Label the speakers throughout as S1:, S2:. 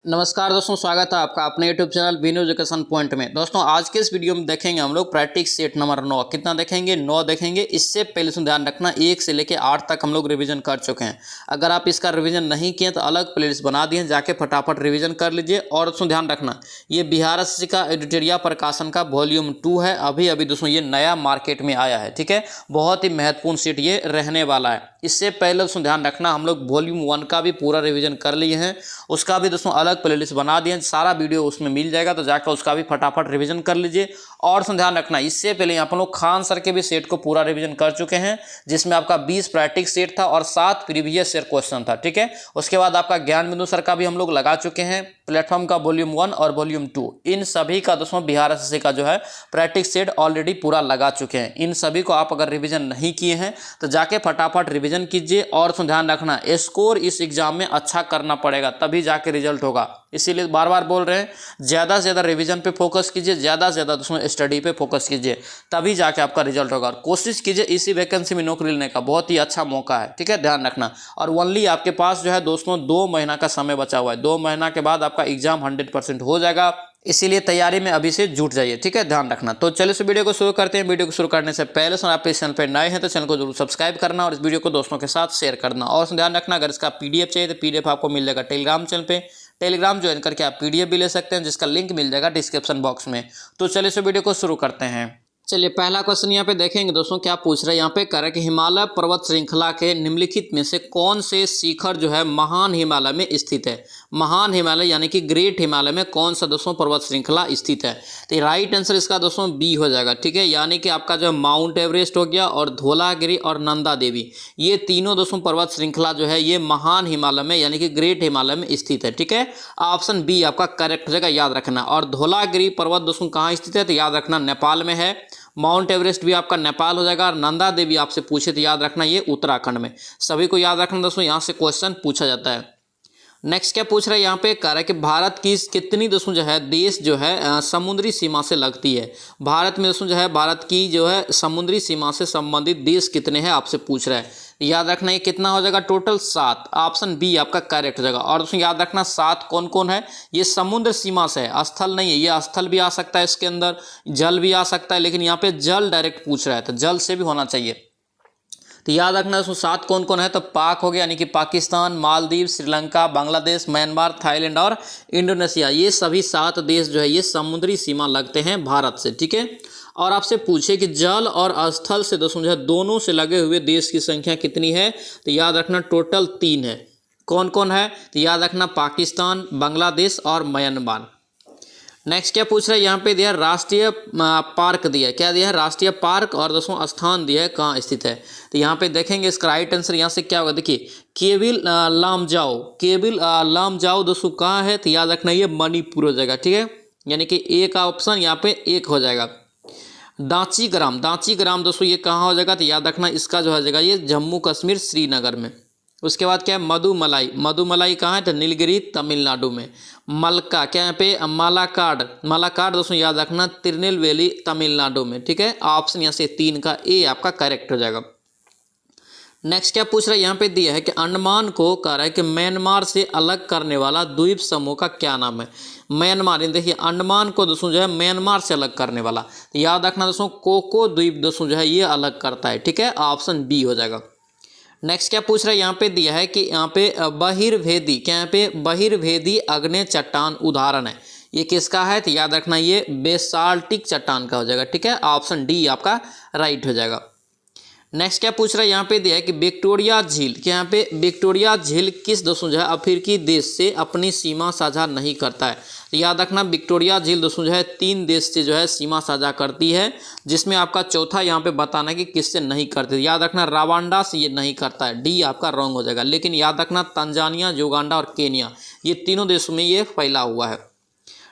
S1: नमस्कार दोस्तों, स्वागत है आपका अपने YouTube channel Binu education point में। दोस्तों आज के इस वीडियो में देखेंगे हम लोग प्रैक्टिस सेट नंबर 9। कितना देखेंगे? 9 देखेंगे। इससे पहले से ध्यान रखना 1 से लेकर 8 तक हम लोग रिवीजन कर चुके हैं। अगर आप इसका रिवीजन नहीं किए तो अलग प्लेलिस्ट बना दिए, जाके फटाफट रिवीजन कर लीजिए। और दोस्तों ध्यान रखना, ये बिहार एसएससी का एडिटोरिया प्रकाशन का वॉल्यूम 2 है। अभी दोस्तों ये नया मार्केट में आया है, ठीक है। बहुत ही महत्वपूर्ण सेट ये रहने वाला है। इससे पहले दोस्तों ध्यान रखना, हम लोग वॉल्यूम 1 का भी पूरा रिवीजन कर लिए हैं, उसका भी दोस्तों अलग प्लेलिस्ट बना दिए, सारा वीडियो उसमें मिल जाएगा, तो जाकर उसका भी फटाफट रिवीजन कर लीजिए। और दोस्तों ध्यान रखना, इससे पहले आप लोग खान सर के भी सेट को पूरा रिवीजन कर चुके हैं, जिसमें आपका 20 प्रैक्टिस सेट था और 7 प्रीवियस ईयर क्वेश्चन था, ठीक है। उसके बाद आपका ज्ञान बिंदु सर का भी हम लोग लगा चुके हैं, प्लेटफॉर्म का वॉल्यूम 1 और वॉल्यूम 2। इन सभी का दोस्तों बिहार एसएससी का जो है प्रैक्टिस सेट ऑलरेडी पूरा लगा चुके हैं। इन सभी को आप अगर रिवीजन नहीं किए हैं तो जाके फटाफट रिवीजन कीजिए। और ध्यान रखना, स्कोर इस एग्जाम में अच्छा करना पड़ेगा, तभी जाके रिजल्ट होगा। इसीलिए बार बार बोल रहे हैं, ज़्यादा से ज़्यादा रिवीजन पे फोकस कीजिए, ज़्यादा से ज़्यादा दोस्तों स्टडी पे फोकस कीजिए, तभी जाके आपका रिजल्ट होगा। और कोशिश कीजिए इसी वैकेंसी में नौकरी लेने का, बहुत ही अच्छा मौका है, ठीक है, ध्यान रखना। और ओनली आपके पास जो है दोस्तों 2 महीना का समय बचा हुआ है। 2 महीना के बाद आपका एग्जाम 100% हो जाएगा, इसीलिए तैयारी में अभी से जुट जाइए, ठीक है, ध्यान रखना। तो चलिए इस वीडियो को शुरू करते हैं। वीडियो को शुरू करने से पहले से आप इस चैनल पर नए हैं तो चैनल को जरूर सब्सक्राइब करना और इस वीडियो को दोस्तों के साथ शेयर करना। और ध्यान रखना, अगर इसका पीडीएफ चाहिए तो पीडीएफ आपको मिल जाएगा टेलीग्राम चैनल पे। टेलीग्राम ज्वाइन करके आप पीडीएफ भी ले सकते हैं, जिसका लिंक मिल जाएगा डिस्क्रिप्शन बॉक्स में। तो चलिए इस वीडियो को शुरू करते हैं। चलिए पहला क्वेश्चन यहाँ पे देखेंगे दोस्तों, क्या पूछ रहे हैं यहाँ पे, कह रहा है कि हिमालय पर्वत श्रृंखला के निम्नलिखित में से कौन से शिखर जो है महान हिमालय में स्थित है। महान हिमालय यानी कि ग्रेट हिमालय में कौन सा दोस्तों पर्वत श्रृंखला स्थित है। तो राइट आंसर इसका दोस्तों बी हो जाएगा, ठीक है। यानी कि आपका जो माउंट एवरेस्ट हो गया और धौलागिरी और नंदा देवी, ये तीनों दोस्तों पर्वत श्रृंखला जो है ये महान हिमालय में यानी कि ग्रेट हिमालय में स्थित है, ठीक है। ऑप्शन बी आपका करेक्ट हो जाएगा, याद रखना। और धौलागिरी पर्वत दोस्तों कहाँ स्थित है, तो याद रखना नेपाल में है। माउंट एवरेस्ट भी आपका नेपाल हो जाएगा। और नंदा देवी आपसे पूछे तो याद रखना ये उत्तराखंड में। सभी को याद रखना दोस्तों, यहाँ से क्वेश्चन पूछा जाता है। नेक्स्ट क्या पूछ रहा है यहाँ पे, कह रहा है कि भारत की कितनी दोस्तों जो है देश जो है समुद्री सीमा से लगती है। भारत में दोस्तों जो है भारत की जो है समुद्री सीमा से संबंधित देश कितने हैं आपसे पूछ रहा है। याद रखना ये कितना हो जाएगा, टोटल 7। ऑप्शन बी आपका करेक्ट हो जाएगा। और दोस्तों याद रखना 7 कौन कौन है, ये समुद्र सीमा से है, स्थल नहीं है। ये स्थल भी आ सकता है इसके अंदर, जल भी आ सकता है, लेकिन यहाँ पे जल डायरेक्ट पूछ रहा है तो जल से भी होना चाहिए। तो याद रखना उसमें 7 कौन कौन है, तो पाक हो गया यानी कि पाकिस्तान, मालदीव, श्रीलंका, बांग्लादेश, म्यांमार, थाईलैंड और इंडोनेशिया। ये सभी 7 देश जो है ये समुद्री सीमा लगते हैं भारत से, ठीक है। और आपसे पूछे कि जल और स्थल से दोस्तों जो है दोनों से लगे हुए देश की संख्या कितनी है, तो याद रखना टोटल 3 है। कौन कौन है, तो याद रखना पाकिस्तान, बांग्लादेश और म्यांमार। नेक्स्ट क्या पूछ रहा है यहाँ पे, दिया राष्ट्रीय पार्क दिया है। क्या दिया है, राष्ट्रीय पार्क, और दोस्तों स्थान दिया है कहाँ स्थित है। तो यहाँ पे देखेंगे इसका राइट आंसर यहाँ से क्या होगा, देखिए केबिल लामजाओ। केबिल लामजाओ दोस्तों कहाँ है, तो याद रखना ये मणिपुर हो जाएगा, ठीक है। यानी कि एक ऑप्शन यहाँ पे 1 हो जाएगा। दांची ग्राम, दांची ग्राम दोस्तों ये कहाँ हो जाएगा, तो याद रखना इसका जो हो जाएगा ये जम्मू कश्मीर श्रीनगर में। उसके बाद क्या है, मधुमलाई। मधुमलाई कहाँ है, तो नीलगिरी तमिलनाडु में। मलका क्या यहाँ पे, मालाकाड। मालाकाड दोस्तों याद रखना तिरुनेलवेली तमिलनाडु में, ठीक है। ऑप्शन यहाँ से 3 का ए आपका करेक्ट हो जाएगा। नेक्स्ट क्या पूछ रहा है यहाँ पे दिया है कि अंडमान को कह रहा है कि म्यांमार से अलग करने वाला द्वीप समूह का क्या नाम है। म्यांमार, देखिए अंडमान को दोस्तों जो है म्यांमार से अलग करने वाला, तो याद रखना दोस्तों कोको द्वीप दोस्तों जो है ये अलग करता है, ठीक है। ऑप्शन बी हो जाएगा। नेक्स्ट क्या पूछ रहा है यहाँ पे दिया है कि यहाँ पे बहिर्भेदी, क्या यहाँ पे बहिर्भेदी आग्नेय चट्टान उदाहरण है, ये किसका है, तो याद रखना ये बेसाल्टिक चट्टान का हो जाएगा, ठीक है। ऑप्शन डी आपका राइट हो जाएगा। नेक्स्ट क्या पूछ रहा है यहाँ पे दिया है कि विक्टोरिया झील, कि यहाँ पे विक्टोरिया झील किस दोस्तों जो है अफ्रीकी देश से अपनी सीमा साझा नहीं करता है। तो याद रखना विक्टोरिया झील दोस्तों जो है 3 देश से जो है सीमा साझा करती है, जिसमें आपका चौथा यहाँ पे बताना है कि किससे नहीं करते। याद रखना रवांडा से ये नहीं करता है, डी आपका रॉन्ग हो जाएगा। लेकिन याद रखना तंजानिया, युगांडा और केनिया, ये तीनों देशों में ये फैला हुआ है।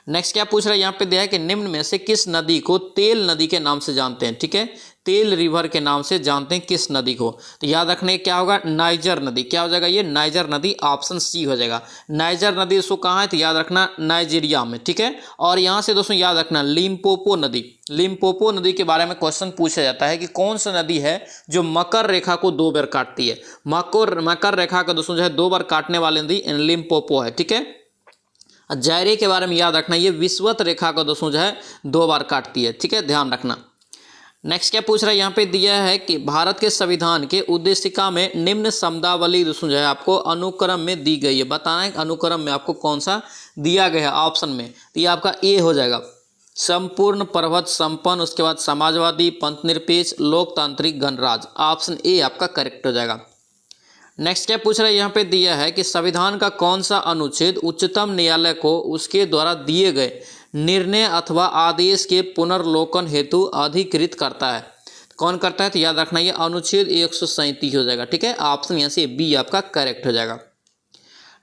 S1: नेक्स्ट क्या पूछ रहा है यहाँ पे दिया है कि निम्न में से किस नदी को तेल नदी के नाम से जानते हैं, ठीक है। तेल रिवर के नाम से जानते हैं किस नदी को, तो याद रखने क्या होगा, नाइजर नदी। क्या हो जाएगा ये, नाइजर नदी। ऑप्शन सी हो जाएगा। नाइजर नदी दोस्तों कहाँ है, तो याद रखना नाइजीरिया में, ठीक है। और यहाँ से दोस्तों याद रखना लिम्पोपो नदी। लिम्पोपो नदी के बारे में क्वेश्चन पूछा जाता है कि कौन सा नदी है जो मकर रेखा को 2 बार काटती है। मकर रेखा का दोस्तों जो है 2 बार काटने वाली नदी लिम्पोपो है, ठीक है। जायरे के बारे में याद रखना, ये विषुवत रेखा को दोस्तों जो है 2 बार काटती है, ठीक है, ध्यान रखना। नेक्स्ट क्या पूछ रहा है यहाँ पे दिया है कि भारत के संविधान के उद्देशिका में निम्न शब्दावली दोस्तों जो है आपको अनुक्रम में दी गई है। बताना है अनुक्रम में आपको कौन सा दिया गया है ऑप्शन में, तो ये आपका ए हो जाएगा, संपूर्ण, प्रभुत्व, संपन्न, उसके बाद समाजवादी, पंथनिरपेक्ष, लोकतांत्रिक, गणराज्य। ऑप्शन ए आपका करेक्ट हो जाएगा। नेक्स्ट क्या पूछ रहा है यहाँ पे दिया है कि संविधान का कौन सा अनुच्छेद उच्चतम न्यायालय को उसके द्वारा दिए गए निर्णय अथवा आदेश के पुनर्लोकन हेतु अधिकृत करता है। कौन करता है, तो याद रखना ये अनुच्छेद 137 हो जाएगा, ठीक है। ऑप्शन यहाँ से बी आपका करेक्ट हो जाएगा।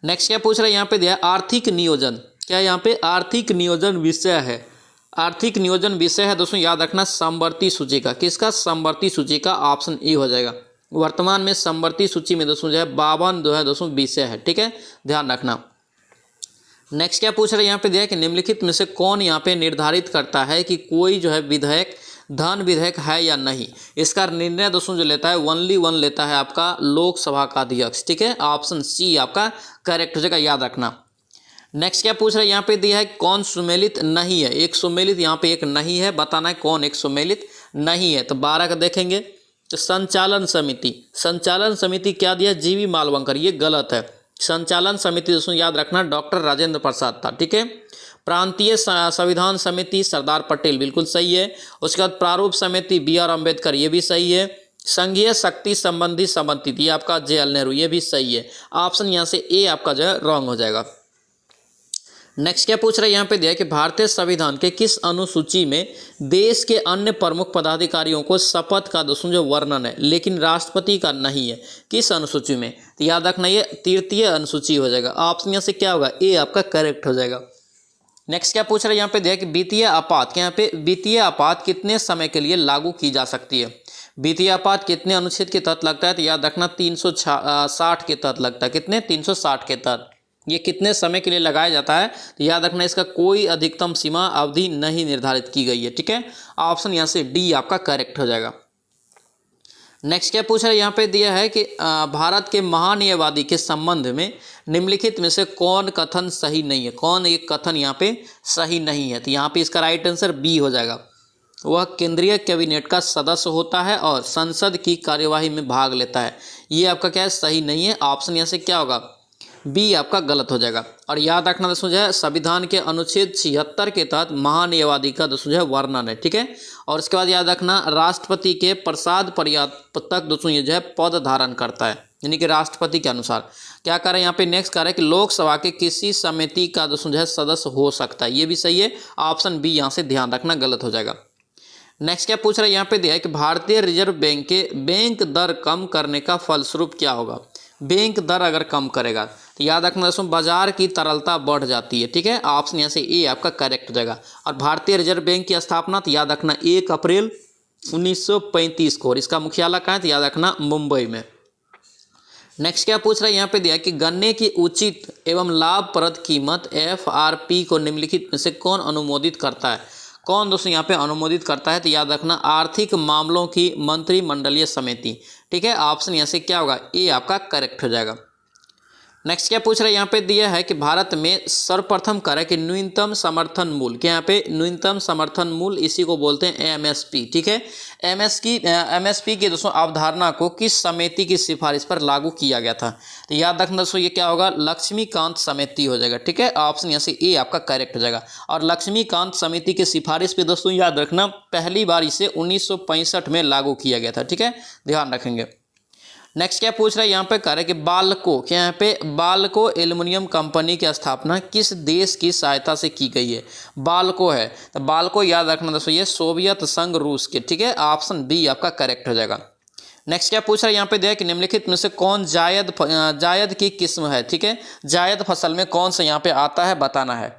S1: नेक्स्ट क्या पूछ रहा है यहाँ पे दिया आर्थिक नियोजन, क्या यहाँ पे आर्थिक नियोजन विषय है। आर्थिक नियोजन विषय है दोस्तों, याद रखना समवर्ती सूची का, किसका, समवर्ती सूची का। ऑप्शन ए हो जाएगा। वर्तमान में समवर्ती सूची में दोस्तों जो है 52 जो है दोस्तों विषय है, ठीक है, ध्यान रखना। नेक्स्ट क्या पूछ रहे हैं यहाँ पे दिया है कि निम्नलिखित में से कौन यहाँ पे निर्धारित करता है कि कोई जो है विधेयक धन विधेयक है या नहीं। इसका निर्णय दोस्तों जो लेता है ओनली वन लेता है आपका लोकसभा का अध्यक्ष, ठीक है। ऑप्शन सी आपका करेक्ट हो जाएगा, याद रखना। नेक्स्ट क्या पूछ रहे हैं यहाँ पे दिया है कौन सुमेलित नहीं है। एक सुमेलित यहाँ पे एक नहीं है, बताना है कौन एक सुमेलित नहीं है। तो 12 का देखेंगे तो संचालन समिति, संचालन समिति क्या दिया, जीवी मालवंकर, ये गलत है। संचालन समिति दोस्तों याद रखना डॉक्टर राजेंद्र प्रसाद था, ठीक है। प्रांतीय संविधान समिति सरदार पटेल, बिल्कुल सही है। उसके बाद प्रारूप समिति बी.आर. अम्बेडकर, ये भी सही है। संघीय शक्ति संबंधी समिति ये आपका जे.एल. नेहरू, ये भी सही है। ऑप्शन यहाँ से ए आपका जो है रॉन्ग हो जाएगा। नेक्स्ट क्या पूछ रहा है यहाँ पे दिया है कि भारतीय संविधान के किस अनुसूची में देश के अन्य प्रमुख पदाधिकारियों को शपथ का दोस्तों जो वर्णन है, लेकिन राष्ट्रपति का नहीं है। किस अनुसूची में, तो याद रखना ये तृतीय अनुसूची हो जाएगा। ऑप्शन यहाँ से क्या होगा, ए आपका करेक्ट हो जाएगा। नेक्स्ट क्या पूछ रहा है यहाँ पे दिया है कि वित्तीय आपात, यहाँ पे वित्तीय आपात कितने समय के लिए लागू की जा सकती है। वित्तीय आपात कितने अनुच्छेद के तहत लगता है, तो याद रखना 360 के तहत लगता है। कितने, 360 के तहत। ये कितने समय के लिए लगाया जाता है, तो याद रखना इसका कोई अधिकतम सीमा अवधि नहीं निर्धारित की गई है, ठीक है। ऑप्शन यहाँ से डी आपका करेक्ट हो जाएगा। नेक्स्ट क्या पूछ रहा है यहाँ पे दिया है कि भारत के महान्यायवादी के संबंध में निम्नलिखित में से कौन कथन सही नहीं है। कौन एक कथन यहाँ पे सही नहीं है, तो यहाँ पे इसका राइट आंसर बी हो जाएगा। वह केंद्रीय कैबिनेट का सदस्य होता है और संसद की कार्यवाही में भाग लेता है। ये आपका क्या है, सही नहीं है। ऑप्शन यहाँ से क्या होगा, बी आपका गलत हो जाएगा। और याद रखना दोस्तों जो है संविधान के अनुच्छेद 76 के तहत महान्यायवादी का दोस्तों जो है वर्णन है, ठीक है। और इसके बाद याद रखना राष्ट्रपति के प्रसाद पर्याप्त तक दोस्तों ये जो है पद धारण करता है, यानी कि राष्ट्रपति के अनुसार। क्या कर रहे हैं यहाँ पे, नेक्स्ट कर रहे हैं कि लोकसभा के किसी समिति का दोस्तों जो है सदस्य हो सकता है, ये भी सही है। ऑप्शन बी यहाँ से ध्यान रखना गलत हो जाएगा। नेक्स्ट क्या पूछ रहा है यहाँ पे दिया है कि भारतीय रिजर्व बैंक के बैंक दर कम करने का फलस्वरूप क्या होगा। बैंक दर अगर कम करेगा तो याद रखना दोस्तों बाजार की तरलता बढ़ जाती है, ठीक है। ऑप्शन यहाँ से ए आपका करेक्ट हो जाएगा। और भारतीय रिजर्व बैंक की स्थापना तो याद रखना 1 अप्रैल 1935 को, और इसका मुख्यालय कहाँ है, तो याद रखना मुंबई में। नेक्स्ट क्या पूछ रहा है यहाँ पे दिया कि गन्ने की उचित एवं लाभप्रद कीमत FRP को निम्नलिखित में से कौन अनुमोदित करता है। कौन दोस्तों यहाँ पे अनुमोदित करता है, तो याद रखना आर्थिक मामलों की मंत्रिमंडलीय समिति, ठीक है। ऑप्शन यहाँ से क्या होगा, ए आपका करेक्ट हो जाएगा। नेक्स्ट क्या पूछ रहा है यहाँ पे दिया है कि भारत में सर्वप्रथम कर है कि न्यूनतम समर्थन मूल्य, क्या यहाँ पे न्यूनतम समर्थन मूल्य इसी को बोलते हैं MSP, ठीक है। MSP की दोस्तों अवधारणा को किस समिति की सिफारिश पर लागू किया गया था, तो याद रखना दोस्तों ये क्या होगा, लक्ष्मीकांत समिति हो जाएगा, ठीक है। ऑप्शन यहाँ से ए आपका करेक्ट हो जाएगा। और लक्ष्मीकांत समिति की सिफारिश पे दोस्तों याद रखना पहली बार इसे 1965 में लागू किया गया था, ठीक है, ध्यान रखेंगे। नेक्स्ट क्या पूछ रहा है यहाँ पे कह रहे हैं कि बाल्को, क्या यहाँ पे बाल्को एल्युमिनियम कंपनी की स्थापना किस देश की सहायता से की गई है। बाल्को है तो बाल्को याद रखना दोस्तों ये सोवियत संघ रूस के, ठीक है। ऑप्शन बी आपका करेक्ट हो जाएगा। नेक्स्ट क्या पूछ रहा है यहाँ पे दिया है कि निम्नलिखित में से कौन जायद की किस्म है, ठीक है। जायद फसल में कौन सा यहाँ पे आता है बताना है।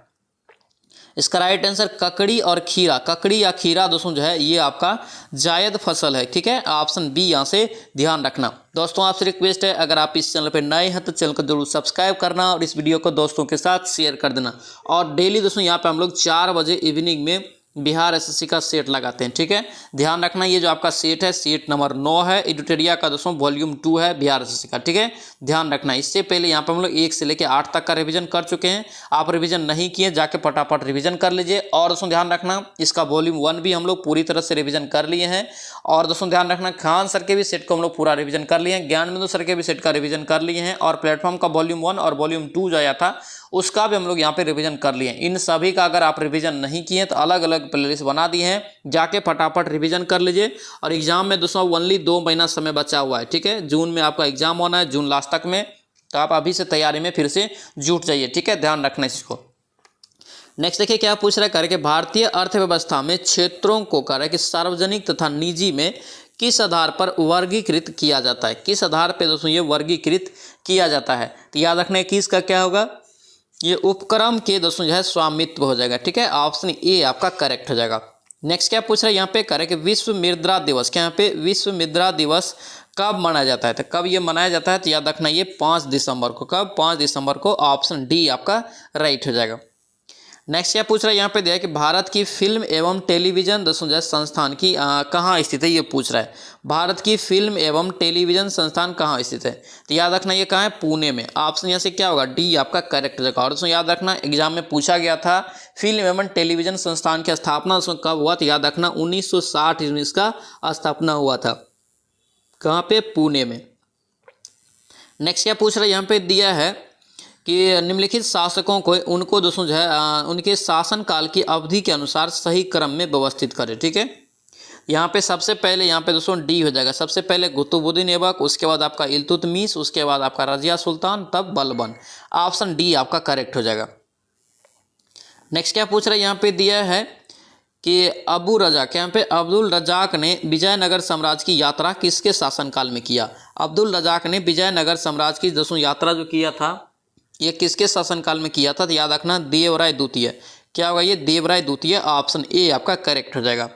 S1: इसका राइट आंसर ककड़ी और खीरा, ककड़ी या खीरा दोस्तों जो है ये आपका जायद फसल है, ठीक है। ऑप्शन बी यहाँ से ध्यान रखना। दोस्तों आपसे रिक्वेस्ट है अगर आप इस चैनल पर नए हैं तो चैनल को जरूर सब्सक्राइब करना और इस वीडियो को दोस्तों के साथ शेयर कर देना। और डेली दोस्तों यहाँ पे हम लोग 4 बजे इवनिंग में बिहार एसएससी का सेट लगाते हैं। ठीक है, ध्यान रखना ये जो आपका सेट है सेट नंबर 9 है, एडिटोरिया का दोस्तों वॉल्यूम 2 है बिहार एसएससी का। ठीक है, ध्यान रखना। इससे पहले यहाँ पर हम लोग 1 से लेकर 8 तक का रिवीजन कर चुके हैं। आप रिवीजन नहीं किए जाके फटाफट रिवीजन कर लीजिए। और दोस्तों ध्यान रखना इसका वॉल्यूम 1 भी हम लोग पूरी तरह से रिवीजन कर लिए हैं। और दोस्तों ध्यान रखना खान सर के भी सेट को हम लोग पूरा रिवीजन कर लिए हैं, ज्ञानबिंदु सर के भी सेट का रिवीजन कर लिए हैं, और प्लेटफॉर्म का वॉल्यूम 1 और वॉल्यूम 2 जो आया था उसका भी हम लोग यहाँ पे रिवीजन कर लिए। इन सभी का अगर आप रिवीजन नहीं किए तो अलग अलग प्लेलिस्ट बना दी हैं, जाके फटाफट रिवीजन कर लीजिए। और एग्जाम में दोस्तों ओनली 2 महीना समय बचा हुआ है। ठीक है, जून में आपका एग्जाम होना है, जून लास्ट तक में, तो आप अभी से तैयारी में फिर से जुट जाइए। ठीक है, ध्यान रखना इसको। नेक्स्ट देखिए क्या पूछ रहा है, कर कि भारतीय अर्थव्यवस्था में क्षेत्रों को कर कि सार्वजनिक तथा निजी में किस आधार पर वर्गीकृत किया जाता है। किस आधार पर दोस्तों ये वर्गीकृत किया जाता है, तो याद रखना है कि इसका क्या होगा, ये उपक्रम के दोस्तों जो है स्वामित्व हो जाएगा। ठीक है, ऑप्शन ए आपका करेक्ट हो जाएगा। नेक्स्ट क्या पूछ रहा है यहाँ पे, करे कि विश्व मृदा दिवस, क्या यहाँ पे विश्व मृदा दिवस कब मनाया जाता है, तो कब ये मनाया जाता है, तो याद रखना ये 5 दिसंबर को। कब, 5 दिसंबर को। ऑप्शन डी आपका राइट हो जाएगा। नेक्स्ट क्या पूछ रहा है यहाँ पे दिया है कि भारत की फिल्म एवं टेलीविजन दोस्तों जो है संस्थान की कहाँ स्थित है, ये पूछ रहा है। भारत की फिल्म एवं टेलीविजन संस्थान कहाँ स्थित है, तो याद रखना ये कहाँ है, पुणे में। ऑप्शन यहाँ से क्या होगा, डी आपका करेक्ट जगह। और दोस्तों याद रखना एग्जाम में पूछा गया था फिल्म एवं टेलीविजन संस्थान की स्थापना दोस्तों कब हुआ, तो याद रखना 1960 में इसका स्थापना हुआ था। कहाँ पे, पुणे में। नेक्स्ट क्या पूछ रहा है यहाँ पे दिया है कि निम्नलिखित शासकों को उनको दोस्तों जो है उनके शासनकाल की अवधि के अनुसार सही क्रम में व्यवस्थित करें। ठीक है, यहाँ पे सबसे पहले यहाँ पे दोस्तों डी हो जाएगा। सबसे पहले कुतुबुद्दीन ऐबक, उसके बाद आपका इल्तुतमिश, उसके बाद आपका रजिया सुल्तान, तब बलबन। ऑप्शन डी आपका करेक्ट हो जाएगा। नेक्स्ट क्या पूछ रहा है यहाँ पे दिया है कि अबू रजाक, यहाँ पे अब्दुल रजाक ने विजयनगर साम्राज्य की यात्रा किसके शासनकाल में किया। अब्दुल रजाक ने विजयनगर साम्राज्य की दोस्तों यात्रा जो किया था ये किसके शासनकाल में किया था, तो याद रखना देवराय द्वितीय। क्या होगा ये, देवराय द्वितीय। ऑप्शन ए आपका करेक्ट हो जाएगा।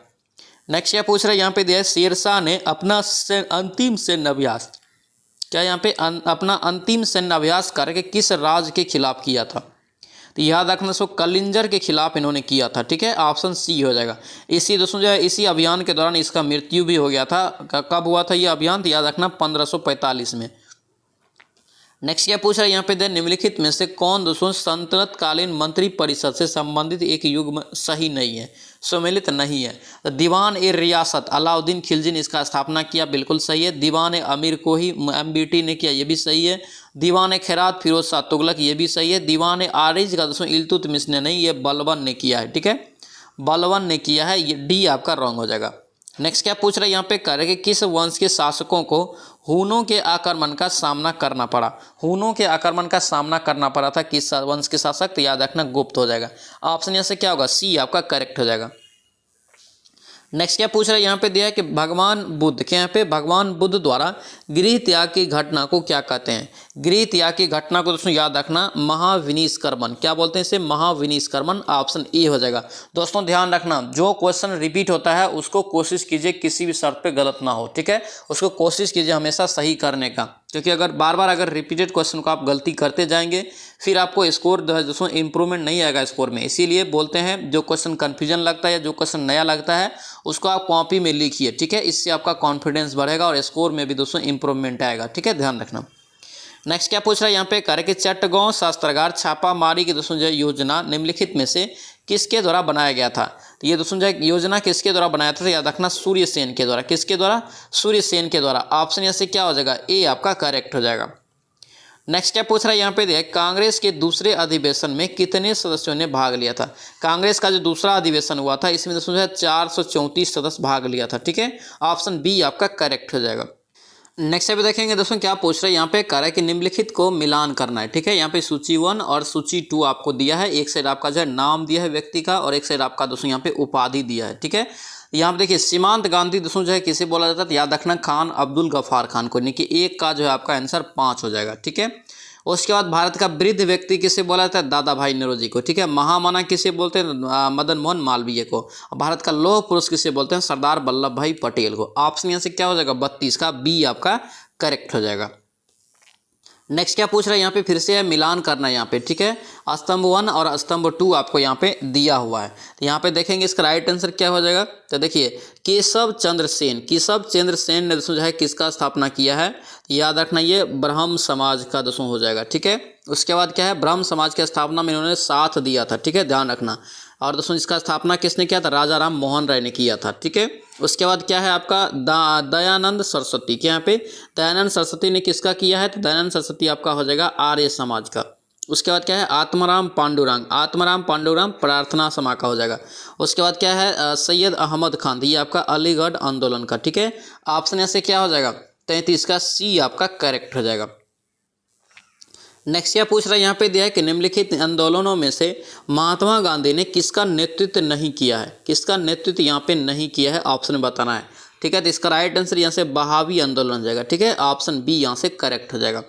S1: नेक्स्ट क्या पूछ रहा है यहाँ पे दिया है, शेरशाह ने अपना अंतिम सैन्य अभ्यास, क्या यहाँ पे अपना अंतिम सैन्य अभ्यास करके किस राज्य के खिलाफ किया था, तो याद रखना सो कलिंजर के खिलाफ इन्होंने किया था। ठीक है, ऑप्शन सी हो जाएगा। इसी दोस्तों जो है इसी अभियान के दौरान इसका मृत्यु भी हो गया था। कब हुआ था ये अभियान, तो याद रखना 1545 में। नेक्स्ट क्या पूछ रहा है यहाँ पे, निम्नलिखित में से कौन दोस्तों सल्तनतकालीन मंत्री परिषद से संबंधित एक युग्म सही नहीं है, सम्मिलित नहीं है, तो दीवान ए रियासत अलाउद्दीन खिलजी ने इसका स्थापना किया, बिल्कुल सही है। दीवान अमीर कोही MBT ने किया, ये भी सही है। दीवान खैरात फिरोज शाह तुगलक, ये भी सही है। दीवान आरिज का दोस्तों इल्तुतमिश ने नहीं, ये बलबन ने किया है। ठीक है, बलबन ने किया है, ये डी आपका रॉन्ग हो जाएगा। नेक्स्ट क्या पूछ रहा है यहाँ पे, कर कि किस वंश के शासकों को हुनों के आक्रमण का सामना करना पड़ा। हुनों के आक्रमण का सामना करना पड़ा था किस वंश के शासक, तो याद रखना गुप्त हो जाएगा। ऑप्शन यहाँ से क्या होगा, सी आपका करेक्ट हो जाएगा। नेक्स्ट क्या पूछ रहा है यहाँ पे दिया है कि भगवान बुद्ध, क्या यहाँ पे भगवान बुद्ध द्वारा गृह त्याग की घटना को क्या कहते हैं। गृह त्याग की घटना को दोस्तों याद रखना महाविनिष्क्रमण, क्या बोलते हैं इसे, महाविनिष्क्रमण। ऑप्शन ए हो जाएगा। दोस्तों ध्यान रखना जो क्वेश्चन रिपीट होता है उसको कोशिश कीजिए किसी भी शर्त पे गलत ना हो। ठीक है, उसको कोशिश कीजिए हमेशा सही करने का, क्योंकि अगर बार बार अगर रिपीटेड क्वेश्चन को आप गलती करते जाएंगे फिर आपको स्कोर दोस्तों इंप्रूवमेंट नहीं आएगा स्कोर में। इसीलिए बोलते हैं जो क्वेश्चन कन्फ्यूजन लगता है या जो क्वेश्चन नया लगता है उसको आप कॉपी में लिखिए। ठीक है, इससे आपका कॉन्फिडेंस बढ़ेगा और स्कोर में भी दोस्तों इंप्रूवमेंट आएगा। ठीक है, ध्यान रखना। नेक्स्ट क्या पूछ रहा है यहाँ पे, करे कि चट्टगांव शस्त्रागार छापामारी की दोस्तों जो योजना निम्नलिखित में से किसके द्वारा बनाया गया था। तो ये दोस्तों जो योजना किसके द्वारा बनाया था, तो याद रखना सूर्यसेन के द्वारा। किसके द्वारा, सूर्यसेन के द्वारा। ऑप्शन यहाँ से क्या हो जाएगा, ए आपका करेक्ट हो जाएगा। नेक्स्ट क्या पूछ रहा है यहाँ पे देख, कांग्रेस के दूसरे अधिवेशन में कितने सदस्यों ने भाग लिया था। कांग्रेस का जो दूसरा अधिवेशन हुआ था इसमें दोस्तों 434 सदस्य भाग लिया था। ठीक है, ऑप्शन बी आपका करेक्ट हो जाएगा। नेक्स्ट पे देखेंगे दोस्तों क्या पूछ रहे हैं यहाँ पे, कह रहा है कि निम्नलिखित को मिलान करना है। ठीक है, यहाँ पे सूची 1 और सूची 2 आपको दिया है। एक साइड आपका जो है नाम दिया है व्यक्ति का और एक साइड आपका दोस्तों यहाँ पे उपाधि दिया है। ठीक है, यहाँ पे देखिए सीमांत गांधी दोस्तों जो है किसे बोला जाता है, तो याद रखना खान अब्दुल गफ्फार खान को, यानी कि एक का जो है आपका आंसर 5 हो जाएगा। ठीक है, उसके बाद भारत का वृद्ध व्यक्ति किसे बोला जाता है, दादा भाई नौरोजी को। ठीक है, महामना किसे बोलते हैं, मदन मोहन मालवीय को। भारत का लौह पुरुष किसे बोलते हैं, सरदार वल्लभ भाई पटेल को। ऑप्शन यहाँ से क्या हो जाएगा, 32 का बी आपका करेक्ट हो जाएगा। नेक्स्ट क्या पूछ रहा है यहाँ पे, फिर से है मिलान करना है यहाँ पे, ठीक है। स्तंभ 1 और स्तंभ 2 आपको यहाँ पे दिया हुआ है, तो यहाँ पे देखेंगे इसका राइट आंसर क्या हो जाएगा। तो देखिए केशव चंद्र सेन ने दोस्तों जो है किसका स्थापना किया है, याद रखना ये ब्रह्म समाज का दोस्तों हो जाएगा, ठीक है। उसके बाद क्या है, ब्रह्म समाज की स्थापना में इन्होंने साथ दिया था, ठीक है, ध्यान रखना। और दोस्तों इसका स्थापना किसने किया था, राजा राम मोहन राय ने किया था, ठीक है। उसके बाद क्या है आपका दयानंद सरस्वती, क्या यहाँ पे दयानंद सरस्वती ने किसका किया है, तो दयानंद सरस्वती आपका हो जाएगा आर्य समाज का। उसके बाद क्या है आत्माराम पांडुरंग प्रार्थना समा का हो जाएगा। उसके बाद क्या है सैयद अहमद खान, ये आपका अलीगढ़ आंदोलन का, ठीक है। ऑप्शन यहाँ से क्या हो जाएगा 33 का सी आपका करेक्ट हो जाएगा। नेक्स्ट क्या पूछ रहा है यहाँ पे दिया है कि निम्नलिखित आंदोलनों में से महात्मा गांधी ने किसका नेतृत्व नहीं किया है, किसका नेतृत्व यहाँ पे नहीं किया है, ऑप्शन में बताना है, ठीक है। तो इसका राइट आंसर यहाँ से बहावी आंदोलन हो जाएगा, ठीक है, ऑप्शन बी यहाँ से करेक्ट हो जाएगा।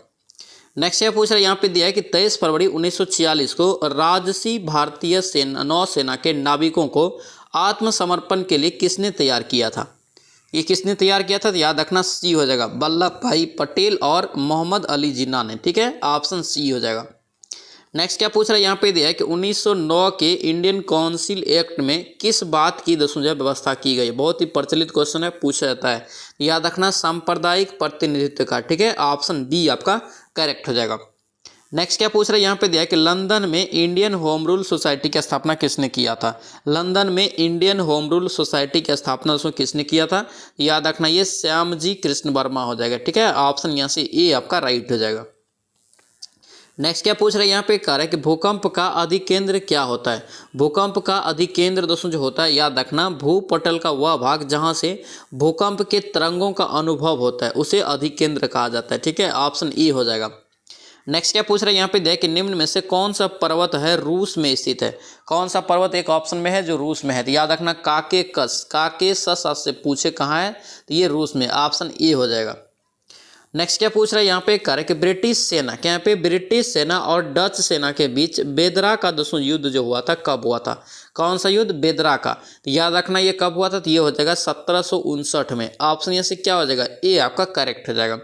S1: नेक्स्ट क्या पूछ रहा है यहाँ पे दिया है कि 23 फरवरी 1946 को राजसी भारतीय नौसेना के नाविकों को आत्मसमर्पण के लिए किसने तैयार किया था, ये किसने तैयार किया था, तो याद रखना सी हो जाएगा वल्लभ भाई पटेल और मोहम्मद अली जिन्ना ने, ठीक है, ऑप्शन सी हो जाएगा। नेक्स्ट क्या पूछ रहा है यहाँ पे दिया है कि 1909 के इंडियन काउंसिल एक्ट में किस बात की दोस्तों जो व्यवस्था की गई, बहुत ही प्रचलित क्वेश्चन है, पूछा जाता है, याद रखना सांप्रदायिक प्रतिनिधित्व का, ठीक है, ऑप्शन बी आपका करेक्ट हो जाएगा। नेक्स्ट क्या पूछ रहा है यहाँ पे दिया है कि लंदन में इंडियन होम रूल सोसाइटी की स्थापना किसने किया था, लंदन में इंडियन होम रूल सोसाइटी की स्थापना दोस्तों किसने किया था, याद रखना ये श्यामजी कृष्ण वर्मा हो जाएगा, ठीक है, ऑप्शन यहाँ से ए आपका राइट हो जाएगा। नेक्स्ट क्या पूछ रहे हैं यहाँ पे कह रहा है कि भूकंप का अधिकेंद्र क्या होता है, भूकंप का अधिकेंद्र दोस्तों जो होता है, याद रखना भूपटल का वह भाग जहाँ से भूकंप के तरंगों का अनुभव होता है उसे अधिकेंद्र कहा जाता है, ठीक है, ऑप्शन ई हो जाएगा। नेक्स्ट क्या पूछ रहे हैं यहाँ पे देख कि निम्न में से कौन सा पर्वत है रूस में स्थित है, कौन सा पर्वत एक ऑप्शन में है जो रूस में है, तो याद रखना काकेकस से पूछे कहाँ है, तो ये रूस में, ऑप्शन ए हो जाएगा। नेक्स्ट क्या पूछ रहा है यहाँ पे कह रहे कि ब्रिटिश सेना, क्या यहाँ पे ब्रिटिश सेना और डच सेना के बीच बेदरा का दोस्तों युद्ध जो हुआ था कब हुआ था, कौन सा युद्ध, बेदरा का, तो याद रखना ये कब हुआ था, तो ये हो जाएगा 1759 में, ऑप्शन यहाँ से क्या हो जाएगा ए आपका करेक्ट हो जाएगा।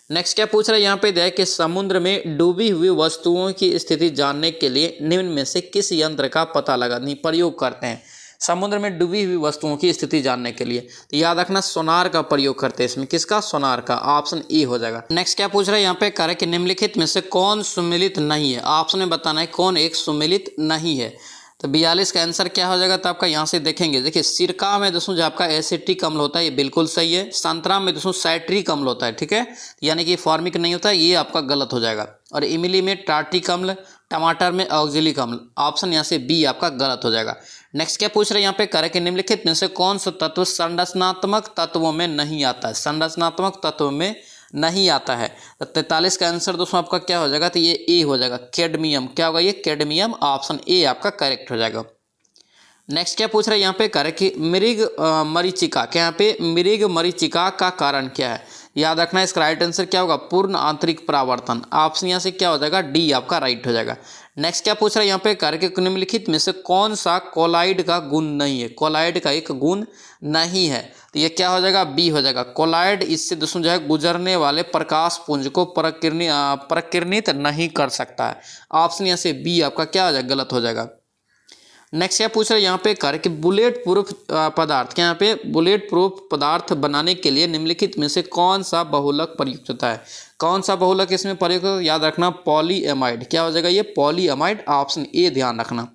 S1: नेक्स्ट क्या पूछ रहा है यहाँ पे दिया है कि समुद्र में डूबी हुई वस्तुओं की स्थिति जानने के लिए निम्न में से किस यंत्र का पता लगाने प्रयोग करते हैं, समुद्र में डूबी हुई वस्तुओं की स्थिति जानने के लिए, तो याद रखना सोनार का प्रयोग करते हैं इसमें, किसका, सोनार का, ऑप्शन ए हो जाएगा। नेक्स्ट क्या पूछ रहा है यहाँ पे कह रहा है कि निम्नलिखित में से कौन सुमेलित नहीं है, ऑप्शन में बताना है कौन एक सुमेलित नहीं है, तो 42 का आंसर क्या हो जाएगा, तो आपका यहाँ से देखेंगे, देखिए सिरका में दोस्तों जो आपका एसिटिक अम्ल होता है ये बिल्कुल सही है, संतरा में दोस्तों साइट्रिक अम्ल होता है, ठीक है, यानी कि फॉर्मिक नहीं होता है, ये आपका गलत हो जाएगा, और इमली में टार्टिक अम्ल, टमाटर में ऑक्जेलिक अम्ल, ऑप्शन यहाँ से बी आपका गलत हो जाएगा। नेक्स्ट क्या पूछ रहे हैं यहाँ पे कह रहे कि निम्नलिखित में से कौन सा तत्व संरचनात्मक तत्वों में नहीं आता है, संरचनात्मक तत्वों में नहीं आता है, तो 43 का आंसर दोस्तों आपका क्या हो जाएगा, तो ये ए हो जाएगा, कैडमियम, क्या होगा ये कैडमियम, ऑप्शन ए आपका करेक्ट हो जाएगा। नेक्स्ट क्या पूछ रहे हैं यहाँ पे कह रहे कि मृग मरीचिका, क्या यहाँ पे मृग मरीचिका का कारण क्या है, याद रखना इसका राइट आंसर क्या होगा, पूर्ण आंतरिक परावर्तन, ऑप्शन यहाँ से क्या हो जाएगा डी आपका राइट हो जाएगा। नेक्स्ट क्या पूछ रहा है यहाँ पे कह रहे कि निम्नलिखित में से कौन सा कोलाइड का गुण नहीं है, कोलाइड का एक गुण नहीं है, तो ये क्या हो जाएगा बी हो जाएगा, कोलाइड इससे दोस्तों जो है गुजरने वाले प्रकाश पुंज को प्रकीर्णित नहीं कर सकता है, ऑप्शन यहाँ से बी आपका क्या हो जाएगा गलत हो जाएगा। नेक्स्ट क्या पूछ रहे हैं यहाँ पे कर कि बुलेट प्रूफ पदार्थ, क्या यहाँ पे बुलेट प्रूफ पदार्थ बनाने के लिए निम्नलिखित में से कौन सा बहुलक प्रयुक्त होता है, कौन सा बहुलक इसमें प्रयुक्त होता है, याद रखना पॉलीएमाइड, क्या हो जाएगा ये पॉलीएमाइड, ऑप्शन ए ध्यान रखना।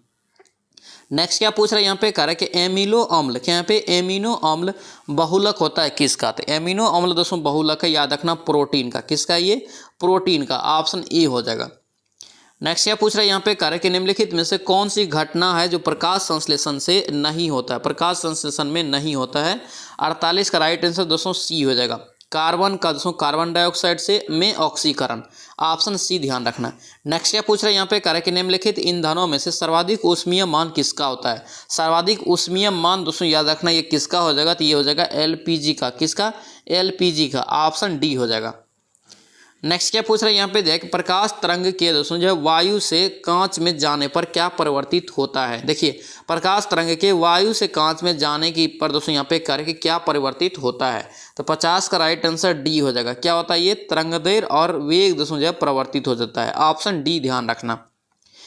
S1: नेक्स्ट क्या पूछ रहे हैं यहाँ पे कह रहा है कि एमिनो अम्ल, क्या यहाँ पे एमिनो अम्ल बहुलक होता है किसका, तो एमिनो अम्ल दोस्तों बहुलक है, याद रखना प्रोटीन का, किसका ये प्रोटीन का, ऑप्शन ए हो जाएगा। नेक्स्ट क्या पूछ रहा है यहाँ पे कह रहे कि निम्नलिखित में से कौन सी घटना है जो प्रकाश संश्लेषण से नहीं होता है, प्रकाश संश्लेषण में नहीं होता है, 48 का राइट आंसर दोस्तों सी हो जाएगा, कार्बन का दोस्तों कार्बन डाइऑक्साइड से में ऑक्सीकरण, ऑप्शन सी ध्यान रखना। नेक्स्ट क्या पूछ रहे हैं यहाँ पे कह रहे कि निम्नलिखित ईंधनों में से सर्वाधिक ऊष्मीय मान किसका होता है, सर्वाधिक ऊष्मीय मान दोस्तों याद रखना ये किसका हो जाएगा, तो ये हो जाएगा एलपीजी का, किसका, एलपीजी का, ऑप्शन डी हो जाएगा। नेक्स्ट क्या पूछ रहा है यहाँ पे देख, प्रकाश तरंग के दोस्तों जो है वायु से कांच में जाने पर क्या परिवर्तित होता है। देखिए प्रकाश तरंग के वायु से कांच में जाने की पर दोस्तों यहाँ पे करके क्या परिवर्तित होता है, तो 50 का राइट आंसर डी हो जाएगा। क्या होता है ये, तरंगदैर्घ्य और वेग दोस्तों जो है परिवर्तित हो जाता है, ऑप्शन डी ध्यान रखना।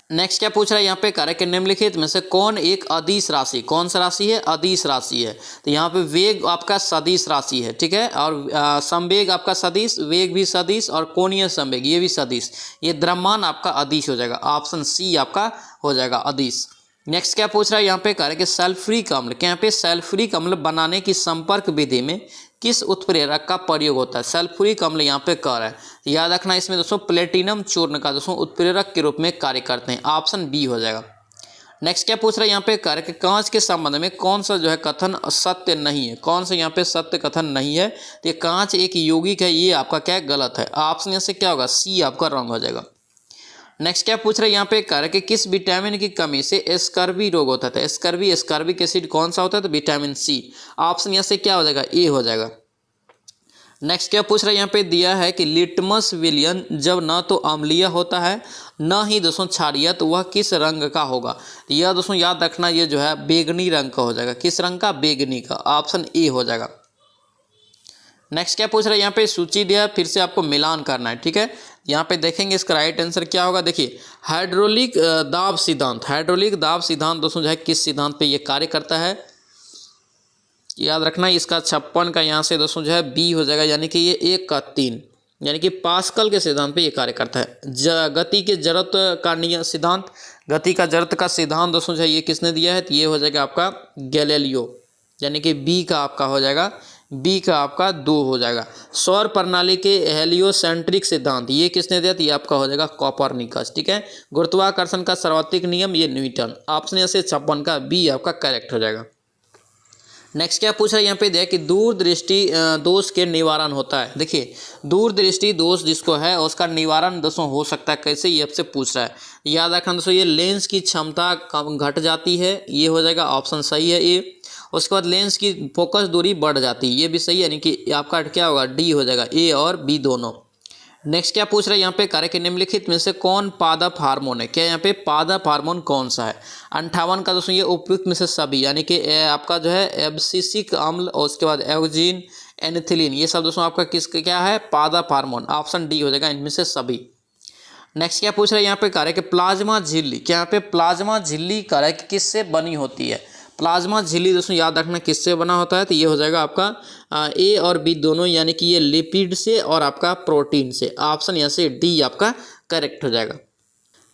S1: नेक्स्ट क्या पूछ रहा है यहाँ पे, कार्य के निम्नलिखित में से कौन एक अदिश राशि, कौन सा राशि है, अदिश राशि है। तो यहाँ पे वेग आपका सदिश राशि है, ठीक है, और संवेग आपका सदिश, वेग भी सदिश और कोणीय संवेग ये भी सदिश, ये द्रव्यमान आपका अदिश हो जाएगा, ऑप्शन सी आपका हो जाएगा अदिश। नेक्स्ट क्या पूछ रहा है यहाँ पे, कार्य के सल्फ्यूरिक अम्ल, क्या यहाँ पे सल्फ्यूरिक अम्ल बनाने की संपर्क विधि में किस उत्प्रेरक का प्रयोग होता है। सल्फ्यूरिक अम्ल यहाँ पे कर है, याद रखना इसमें दोस्तों प्लेटिनम चूर्ण का दोस्तों उत्प्रेरक के रूप में कार्य करते हैं, ऑप्शन बी हो जाएगा। नेक्स्ट क्या पूछ रहा है यहाँ पे, कार्य के कांच के संबंध में कौन सा जो है कथन सत्य नहीं है, कौन सा यहाँ पे सत्य कथन नहीं है। तो ये कांच एक यौगिक है, ये आपका क्या गलत है, ऑप्शन यहाँ से क्या होगा, सी आपका रॉन्ग हो जाएगा। नेक्स्ट क्या पूछ रहे हैं यहाँ पे, कार्य के किस विटामिन की कमी से स्कर्वी रोग होता है। स्कर्विक एसिड कौन सा होता है, तो विटामिन सी, ऑप्शन यहाँ से क्या हो जाएगा, ए हो जाएगा। नेक्स्ट क्या पूछ रहे हैं यहाँ पे, दिया है कि लिटमस विलयन जब न तो अम्लीय होता है न ही दोस्तों क्षारीय, तो वह किस रंग का होगा। यह दोस्तों याद रखना, ये जो है बैगनी रंग का हो जाएगा, किस रंग का, बैगनी का, ऑप्शन ए हो जाएगा। नेक्स्ट क्या पूछ रहा है यहाँ पे, सूची दिया है, फिर से आपको मिलान करना है, ठीक है। यहाँ पे देखेंगे इसका राइट आंसर क्या होगा। देखिए हाइड्रोलिक दाब सिद्धांत, हाइड्रोलिक दाब सिद्धांत दोस्तों जो है किस सिद्धांत पे ये कार्य करता है, याद रखना इसका 56 का यहाँ से दोस्तों जो है बी हो जाएगा, यानी कि ये 1 का 3, यानी कि पास्कल के सिद्धांत पे ये कार्य करता है। गति के जड़त्व का नियम सिद्धांत, गति का जड़त्व का सिद्धांत दोस्तों जो है ये किसने दिया है, तो ये हो जाएगा आपका गैलीलियो, यानी कि बी का आपका हो जाएगा, बी का आपका 2 हो जाएगा। सौर प्रणाली के हेलियोसेंट्रिक सिद्धांत ये किसने दिया, तो ये आपका हो जाएगा कोपरनिकस, ठीक है। गुरुत्वाकर्षण का सर्वाधिक नियम ये न्यूटन, ऑप्शन यहाँ से 56 का बी आपका करेक्ट हो जाएगा। नेक्स्ट क्या पूछ रहा है यहाँ पे, देखिए दूरदृष्टि दोष के निवारण होता है। देखिए दूरदृष्टि दोष जिसको है उसका निवारण दोस्तों हो सकता है कैसे, ये आपसे पूछ रहा है। याद रखना दोस्तों, ये लेंस की क्षमता कम घट जाती है, ये हो जाएगा, ऑप्शन सही है ए। उसके बाद लेंस की फोकस दूरी बढ़ जाती है, ये भी सही है, यानी कि आपका क्या होगा, डी हो जाएगा, ए और बी दोनों। नेक्स्ट क्या पूछ रहा है यहाँ पे, कार्य के निम्नलिखित में से कौन पादप हार्मोन है। क्या यहाँ पे पादप हार्मोन कौन सा है। 58 का दोस्तों ये उपयुक्त में से सभी, यानी कि आपका जो है एब्सिसिक अम्ल और उसके बाद एवजीन, एनिथिलीन, ये सब दोस्तों आपका किस क्या है, पादप हार्मोन, ऑप्शन डी हो जाएगा इनमें से सभी। नेक्स्ट क्या पूछ रहे हैं यहाँ पे, कार्य के प्लाज्मा झिल्ली, क्या यहाँ पे प्लाज्मा झिल्ली कार्य किससे बनी होती है। प्लाज्मा झिल्ली दोस्तों याद रखना किससे बना होता है, तो ये हो जाएगा आपका ए और बी दोनों, यानी कि ये लिपिड से और आपका प्रोटीन से, ऑप्शन यहाँ से डी आपका करेक्ट हो जाएगा।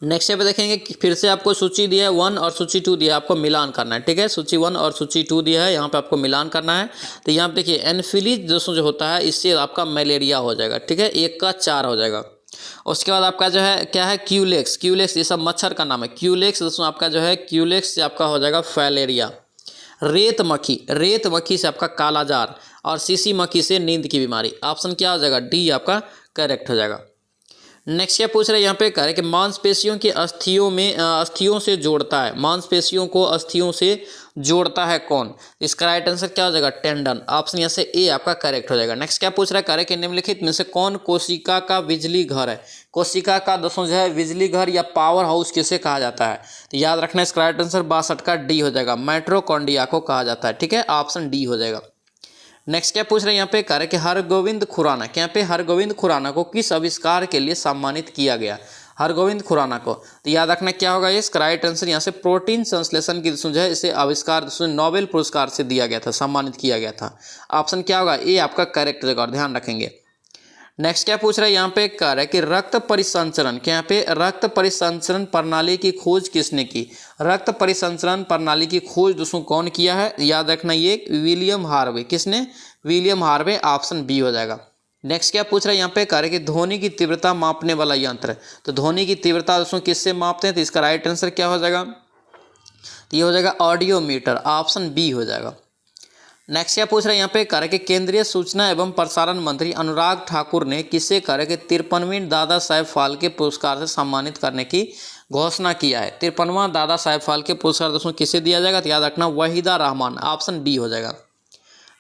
S1: नेक्स्ट पे देखेंगे कि फिर से आपको सूची दिया है 1 और सूची 2 दिया है, आपको मिलान करना है, ठीक है। सूची 1 और सूची 2 दिया है, यहाँ पे आपको मिलान करना है। तो यहाँ पे देखिए एनफिलीज दोस्तों जो होता है इससे आपका मलेरिया हो जाएगा, ठीक है, 1 का 4 हो जाएगा। उसके बाद आपका जो है क्या है, क्यूलेक्स, क्यूलेक्स ये सब मच्छर का नाम है, क्यूलेक्स दोस्तों आपका जो है क्यूलेक्स से आपका हो जाएगा फैलेरिया। रेत मक्खी, रेत मक्खी से आपका कालाजार और सीसी मक्खी से नींद की बीमारी, ऑप्शन क्या हो जाएगा, डी आपका करेक्ट हो जाएगा। नेक्स्ट क्या पूछ रहे हैं यहाँ पे, कह रहे कि मांसपेशियों के अस्थियों से जोड़ता है, मांसपेशियों को अस्थियों से जोड़ता है कौन। इसका राइट आंसर क्या हो जाएगा, टेंडन, ऑप्शन यहाँ से ए आपका करेक्ट हो जाएगा। नेक्स्ट क्या पूछ रहा है, कह रहे कि निम्नलिखित में से कौन कोशिका का बिजली घर है। कोशिका का दोस्तों जो है बिजली घर या पावर हाउस किसे कहा जाता है, तो याद रखना इसका राइट आंसर 62 का डी हो जाएगा, माइटोकॉन्ड्रिया को कहा जाता है, ठीक है, ऑप्शन डी हो जाएगा। नेक्स्ट क्या पूछ रहे हैं यहाँ पे, कह रहे कि हरगोविंद खुराना, क्या यहाँ पे हरगोविंद खुराना को किस आविष्कार के लिए सम्मानित किया गया, हरगोविंद खुराना को। तो याद रखना क्या होगा, इसका राइट आंसर यहाँ से प्रोटीन संश्लेषण की जो है इसे आविष्कार नोबेल पुरस्कार से दिया गया था, सम्मानित किया गया था, ऑप्शन क्या होगा, ए आपका करेक्ट होगा, ध्यान रखेंगे। नेक्स्ट क्या पूछ रहा है यहाँ पे, कह रहा है कि रक्त परिसंचरण, क्या यहाँ पे रक्त परिसंचरण प्रणाली की खोज किसने की। रक्त परिसंचरण प्रणाली की खोज दोस्तों कौन किया है, याद रखना ये विलियम हार्वे, किसने, विलियम हार्वे, ऑप्शन बी हो जाएगा। नेक्स्ट क्या पूछ रहा है यहाँ पे, कह रहे कि ध्वनि की तीव्रता मापने वाला यंत्र, तो ध्वनि की तीव्रता दोस्तों किससे मापते हैं, तो इसका राइट आंसर क्या हो जाएगा, तो ये हो जाएगा ऑडियोमीटर, ऑप्शन बी हो जाएगा। नेक्स्ट क्या पूछ रहे हैं यहाँ पे, कह रहे कि केंद्रीय सूचना एवं प्रसारण मंत्री अनुराग ठाकुर ने किसे कह रहे कि 53वें दादा साहेब फाल्के पुरस्कार से सम्मानित करने की घोषणा किया है। 53वां दादा साहेब फाल्के पुरस्कार दोस्तों किसे दिया जाएगा, तो याद रखना वहीदा रहमान, ऑप्शन बी हो जाएगा।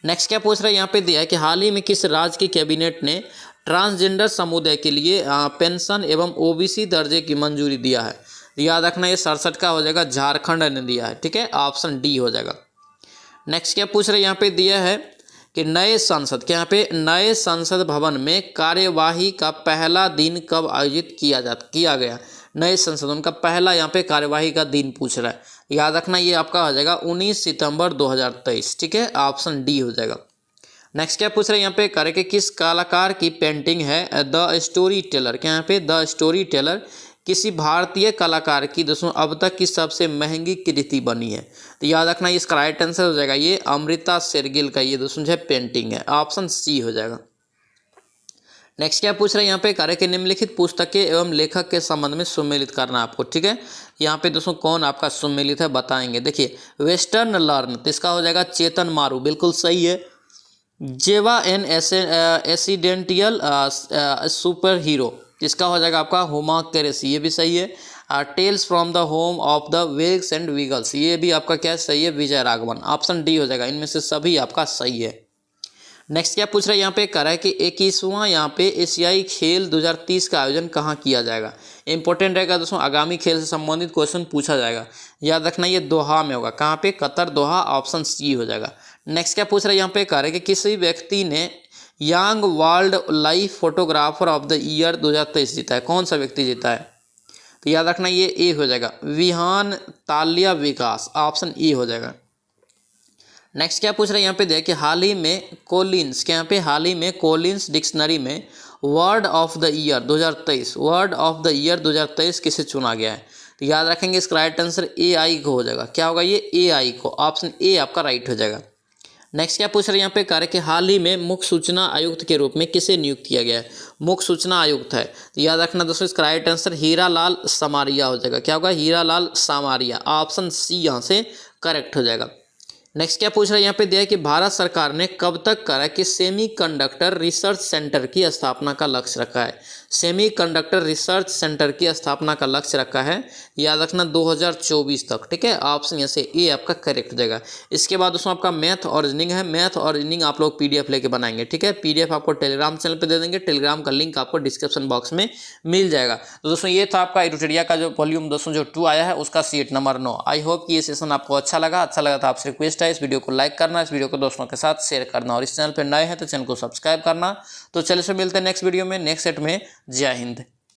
S1: नेक्स्ट क्या पूछ रहे हैं यहाँ पे दिया है कि हाल ही में किस राज्य की कैबिनेट ने ट्रांसजेंडर समुदाय के लिए पेंशन एवं ओबीसी दर्जे की मंजूरी दिया है? याद रखना ये 67 का हो जाएगा, झारखंड ने दिया है। ठीक है, ऑप्शन डी हो जाएगा। नेक्स्ट क्या पूछ रहे हैं यहाँ पे दिया है कि नए संसद के यहाँ पे नए संसद भवन में कार्यवाही का पहला दिन कब आयोजित किया गया? नए संसद उनका पहला यहाँ पे कार्यवाही का दिन पूछ रहा है। याद रखना ये आपका हो जाएगा 19 सितंबर 2023। ठीक है, ऑप्शन डी हो जाएगा। नेक्स्ट क्या पूछ रहे हैं यहाँ पे करे कि किस कलाकार की पेंटिंग है द स्टोरी टेलर? क्या यहाँ पे द स्टोरी टेलर किसी भारतीय कलाकार की दोस्तों अब तक की सबसे महंगी कृति बनी है? तो याद रखना इसका राइट आंसर हो जाएगा ये अमृता शेरगिल का ये दोस्तों जो है पेंटिंग है, ऑप्शन सी हो जाएगा। नेक्स्ट क्या पूछ रहे हैं यहाँ पे करे कि निम्नलिखित पुस्तकें एवं लेखक के संबंध में सुमेलित करना आपको। ठीक है, यहाँ पे दोस्तों कौन आपका सुमेलित है बताएंगे। देखिए वेस्टर्न लर्न तो इसका हो जाएगा चेतन मारू, बिल्कुल सही है। जेवा एन एसिडेंटियल सुपर हीरो इसका हो जाएगा आपका हुमा कैरेसी, ये भी सही है। Tales from the home of the wags and wiggles ये भी आपका क्या सही है, विजय राघवन, ऑप्शन डी हो जाएगा। इनमें से सभी आपका सही है। नेक्स्ट क्या पूछ रहा है यहाँ पे करा है कि 21वां यहाँ पे एशियाई खेल 2030 का आयोजन कहाँ किया जाएगा? इंपॉर्टेंट रहेगा दोस्तों, आगामी खेल से संबंधित क्वेश्चन पूछा जाएगा। याद रखना ये दोहा में होगा। कहाँ पे? कतर, दोहा, ऑप्शन सी हो जाएगा। नेक्स्ट क्या पूछ रहा है यहाँ पे कह रहे कि किसी व्यक्ति ने young wild life photographer of the year 2023 जीता है? कौन सा व्यक्ति जीता है? तो याद रखना ये ए हो जाएगा, विहान तालिया विकास, ऑप्शन ई हो जाएगा। नेक्स्ट क्या पूछ रहे हैं यहाँ पे देखिए हाल ही में कोलिन्स के यहाँ पे हाल ही में कोलिन्स डिक्शनरी में word of the year 2023 word of the year 2023 किसे चुना गया है? तो याद रखेंगे इसका राइट आंसर ए आई को हो जाएगा। क्या होगा ये? ए आई को, ऑप्शन ए आपका राइट हो जाएगा। नेक्स्ट क्या पूछ रहे हैं यहाँ पे कार्य कि हाल ही में मुख्य सूचना आयुक्त के रूप में किसे नियुक्त किया गया है? मुख्य सूचना आयुक्त है, तो याद रखना दोस्तों इसका राइट आंसर हीरालाल समारिया हो जाएगा। क्या होगा? हीरालाल समारिया, ऑप्शन सी यहाँ से करेक्ट हो जाएगा। नेक्स्ट क्या पूछ रहा है यहाँ पे दिया है कि भारत सरकार ने कब तक करा कि सेमीकंडक्टर रिसर्च सेंटर की स्थापना का लक्ष्य रखा है? सेमीकंडक्टर रिसर्च सेंटर की स्थापना का लक्ष्य रखा है, याद रखना 2024 तक। ठीक है, ऑप्शन यहाँ से ए आपका करेक्ट हो जाएगा। इसके बाद दोस्तों आपका मैथ और रीजनिंग है। मैथ और रीजनिंग आप लोग पीडीएफ लेके बनाएंगे। ठीक है, पीडीएफ आपको टेलीग्राम चैनल पे दे देंगे, टेलीग्राम का लिंक आपको डिस्क्रिप्शन बॉक्स में मिल जाएगा। तो दोस्तों ये था आपका एडुटेरिया का जो वॉल्यूम दोस्तों जो 2 आया है उसका सीट नंबर 9। आई होप कि ये सेशन आपको अच्छा लगा तो आपसे रिक्वेस्ट है इस वीडियो को लाइक करना, इस वीडियो को दोस्तों के साथ शेयर करना और इस चैनल पर नए हैं तो चैनल को सब्सक्राइब करना। तो चलिए से मिलते हैं नेक्स्ट वीडियो में, नेक्स्ट सेट में। जय हिंद।